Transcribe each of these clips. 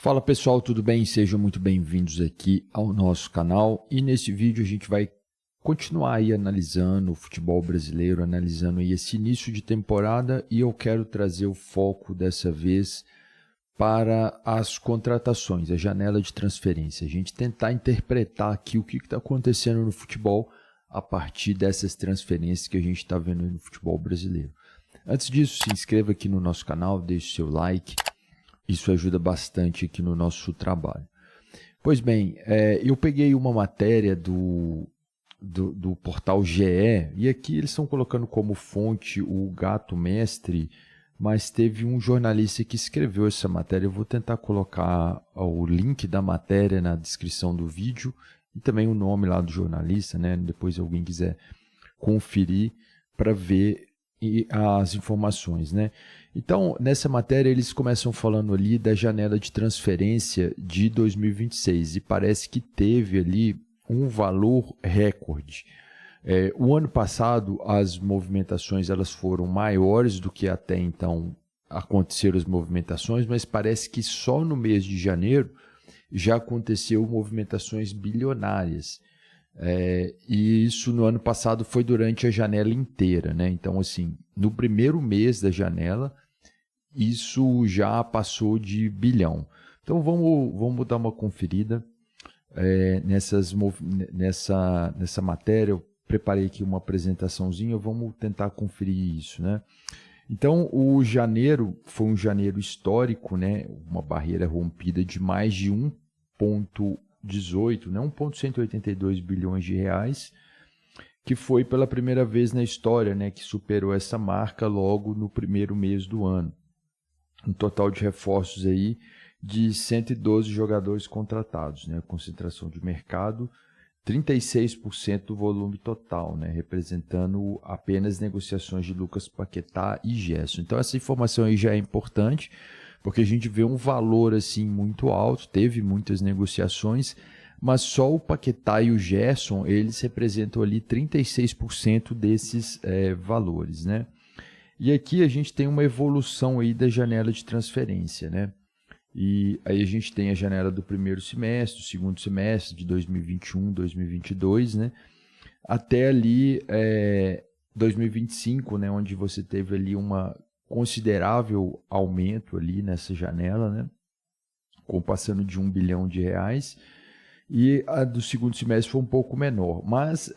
Fala pessoal, tudo bem? Sejam muito bem-vindos aqui ao nosso canal e nesse vídeo a gente vai continuar aí analisando o futebol brasileiro, analisando aí esse início de temporada e eu quero trazer o foco dessa vez para as contratações, a janela de transferência. A gente tentar interpretar aqui o que está acontecendo no futebol a partir dessas transferências que a gente está vendo no futebol brasileiro. Antes disso, se inscreva aqui no nosso canal, deixe seu like. Isso ajuda bastante aqui no nosso trabalho. Pois bem, eu peguei uma matéria do portal GE, e aqui eles estão colocando como fonte o Gato Mestre, mas teve um jornalista que escreveu essa matéria. Eu vou tentar colocar o link da matéria na descrição do vídeo e também o nome lá do jornalista, né? Depois alguém quiser conferir para ver as informações, né? Então, nessa matéria, eles começam falando ali da janela de transferência de 2026 e parece que teve ali um valor recorde. O ano passado, as movimentações elas foram maiores do que até então aconteceram as movimentações, mas parece que só no mês de janeiro já aconteceu movimentações bilionárias. E isso no ano passado foi durante a janela inteira, né? Então, assim, no primeiro mês da janela, isso já passou de bilhão. Então, vamos dar uma conferida nessa matéria. Eu preparei aqui uma apresentaçãozinha, vamos tentar conferir isso, né? Então, o janeiro foi um janeiro histórico, né? Uma barreira rompida de mais de 1,18, né? 1,182 bilhões de reais, que foi pela primeira vez na história, né? Que superou essa marca logo no primeiro mês do ano. Um total de reforços aí de 112 jogadores contratados, né? Concentração de mercado, 36% do volume total, né? Representando apenas negociações de Lucas Paquetá e Gerson. Então essa informação aí já é importante, porque a gente vê um valor assim muito alto, teve muitas negociações, mas só o Paquetá e o Gerson, eles representam ali 36% desses valores, né? E aqui a gente tem uma evolução aí da janela de transferência, né? E aí a gente tem a janela do primeiro semestre, do segundo semestre de 2021, 2022, né? Até ali 2025, né? Onde você teve ali uma considerável aumento ali nessa janela, né? Passando de 1 bilhão de reais. E a do segundo semestre foi um pouco menor. Mas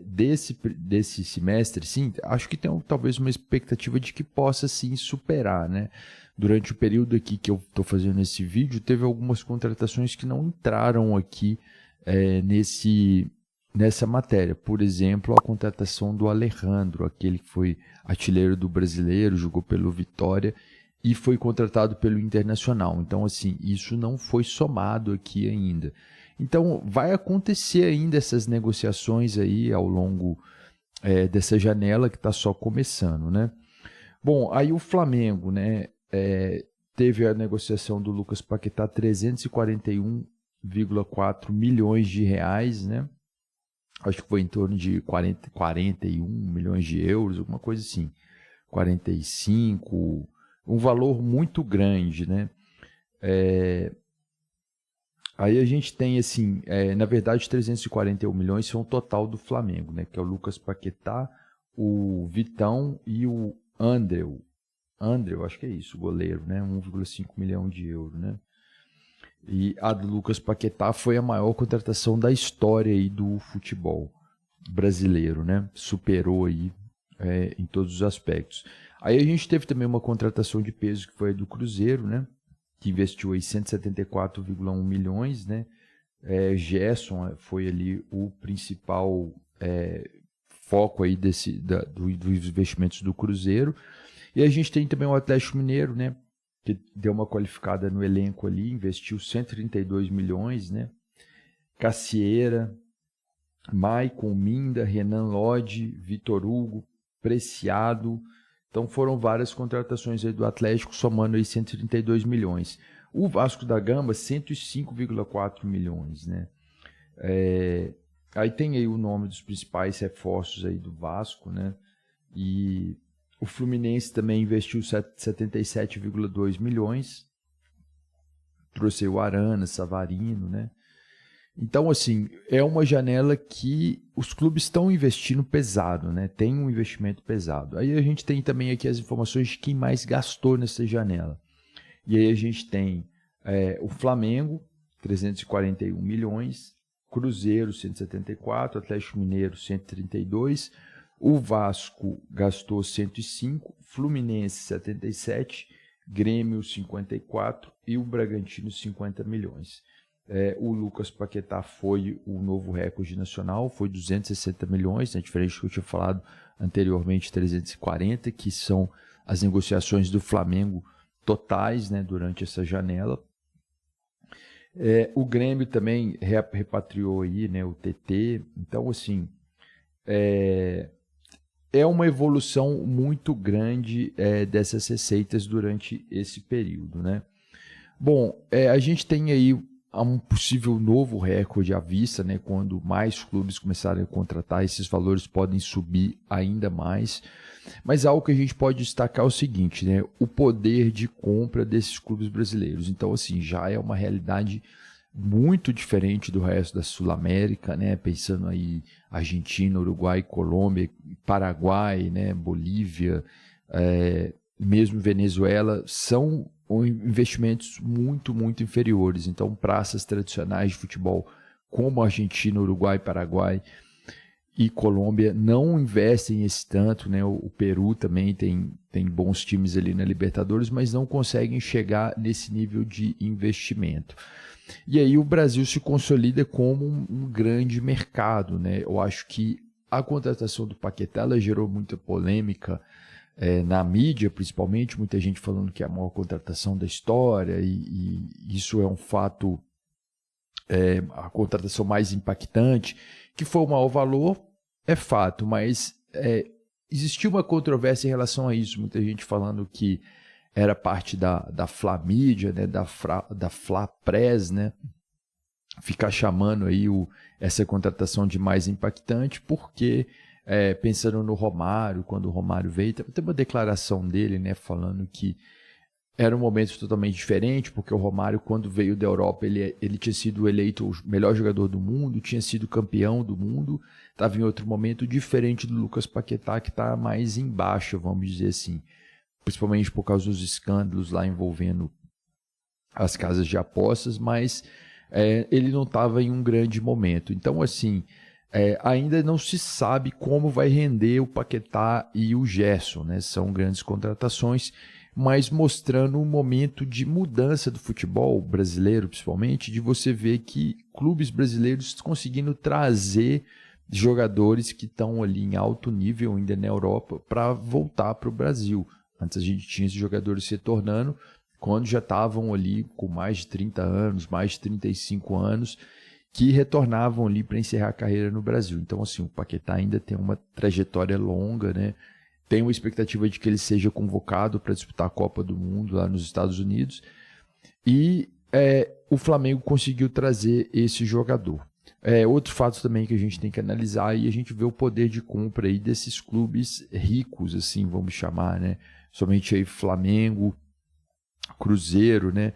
desse semestre, sim, acho que tem talvez uma expectativa de que possa sim superar, né? Durante o período aqui que eu estou fazendo esse vídeo, teve algumas contratações que não entraram aqui nessa matéria. Por exemplo, a contratação do Alejandro, aquele que foi artilheiro do Brasileiro, jogou pelo Vitória e foi contratado pelo Internacional. Então, assim, isso não foi somado aqui ainda. Então, vai acontecer ainda essas negociações aí ao longo dessa janela que está só começando, né? Bom, aí o Flamengo, né? Teve a negociação do Lucas Paquetá, 341,4 milhões de reais, né? Acho que foi em torno de 41 milhões de euros, alguma coisa assim. 45, um valor muito grande, né? Aí a gente tem, assim, na verdade, 341 milhões são o total do Flamengo, né? Que é o Lucas Paquetá, o Vitão e o Andreu, acho que é isso, o goleiro, né? 1,5 milhão de euros, né? E a do Lucas Paquetá foi a maior contratação da história aí do futebol brasileiro, né? Superou aí em todos os aspectos. Aí a gente teve também uma contratação de peso que foi a do Cruzeiro, né? Que investiu aí 174,1 milhões, né? Gerson foi ali o principal foco aí dos investimentos do Cruzeiro. E a gente tem também o Atlético Mineiro, né? Que deu uma qualificada no elenco ali, investiu 132 milhões, né? Cassieira, Maicon, Minda, Renan Lodge, Vitor Hugo, Preciado. Então foram várias contratações aí do Atlético, somando aí 132 milhões. O Vasco da Gama, 105,4 milhões, né? Aí tem aí o nome dos principais reforços aí do Vasco, né? E o Fluminense também investiu 77,2 milhões. trouxe aí o Arana, Savarino, né? Então, assim, é uma janela que os clubes estão investindo pesado, né? Tem um investimento pesado. Aí a gente tem também aqui as informações de quem mais gastou nessa janela. E aí a gente tem o Flamengo, 341 milhões, Cruzeiro, 174, Atlético Mineiro, 132, o Vasco gastou 105, Fluminense, 77, Grêmio, 54 e o Bragantino, 50 milhões. O Lucas Paquetá foi o novo recorde nacional, foi 260 milhões, né, diferente do que eu tinha falado anteriormente, 340, que são as negociações do Flamengo totais, né, durante essa janela. O Grêmio também repatriou aí, né, o TT, então assim, é uma evolução muito grande dessas receitas durante esse período, né? Bom, a gente tem aí um possível novo recorde à vista, né? Quando mais clubes começarem a contratar, esses valores podem subir ainda mais. Mas algo que a gente pode destacar é o seguinte, né? O poder de compra desses clubes brasileiros. Então, assim, já é uma realidade muito diferente do resto da Sul-América, né? Pensando aí Argentina, Uruguai, Colômbia, Paraguai, né? Bolívia, mesmo Venezuela, são investimentos muito, muito inferiores. Então, praças tradicionais de futebol como Argentina, Uruguai, Paraguai e Colômbia não investem esse tanto, né? O Peru também tem bons times ali na Libertadores, mas não conseguem chegar nesse nível de investimento. E aí o Brasil se consolida como um grande mercado, né? Eu acho que a contratação do Paquetá ela gerou muita polêmica na mídia, principalmente, muita gente falando que é a maior contratação da história, e isso é um fato, a contratação mais impactante, que foi o maior valor, é fato, mas existiu uma controvérsia em relação a isso, muita gente falando que era parte da Flamídia, né, da Flapress, né, ficar chamando aí essa contratação de mais impactante, porque pensando no Romário, quando o Romário veio, tem uma declaração dele, né, falando que era um momento totalmente diferente, porque o Romário, quando veio da Europa, ele tinha sido eleito o melhor jogador do mundo, tinha sido campeão do mundo, estava em outro momento diferente do Lucas Paquetá, que está mais embaixo, vamos dizer assim, principalmente por causa dos escândalos lá envolvendo as casas de apostas, mas ele não estava em um grande momento. Então, assim, ainda não se sabe como vai render o Paquetá e o Gerson, né? São grandes contratações, mas mostrando um momento de mudança do futebol brasileiro, principalmente, de você ver que clubes brasileiros conseguindo trazer jogadores que estão ali em alto nível ainda na Europa para voltar para o Brasil. Antes a gente tinha esses jogadores se retornando quando já estavam ali com mais de 30 anos, mais de 35 anos, que retornavam ali para encerrar a carreira no Brasil. Então, assim, o Paquetá ainda tem uma trajetória longa, né? Tem uma expectativa de que ele seja convocado para disputar a Copa do Mundo lá nos Estados Unidos. E o Flamengo conseguiu trazer esse jogador. Outro fato também que a gente tem que analisar, e a gente vê o poder de compra aí desses clubes ricos, assim, vamos chamar, né? Somente aí Flamengo, Cruzeiro, né?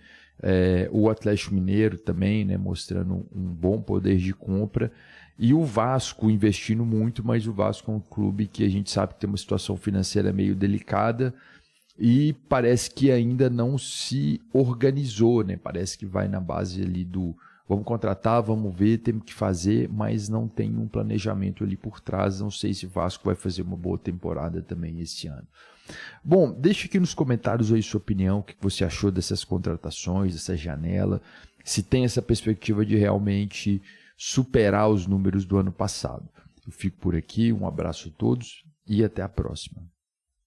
O Atlético Mineiro também, né? Mostrando um bom poder de compra. E o Vasco investindo muito, mas o Vasco é um clube que a gente sabe que tem uma situação financeira meio delicada e parece que ainda não se organizou, né? Parece que vai na base ali do vamos contratar, vamos ver, temos que fazer, mas não tem um planejamento ali por trás. Não sei se o Vasco vai fazer uma boa temporada também esse ano. Bom, deixe aqui nos comentários aí sua opinião, o que você achou dessas contratações, dessa janela, se tem essa perspectiva de realmente superar os números do ano passado. Eu fico por aqui, um abraço a todos e até a próxima.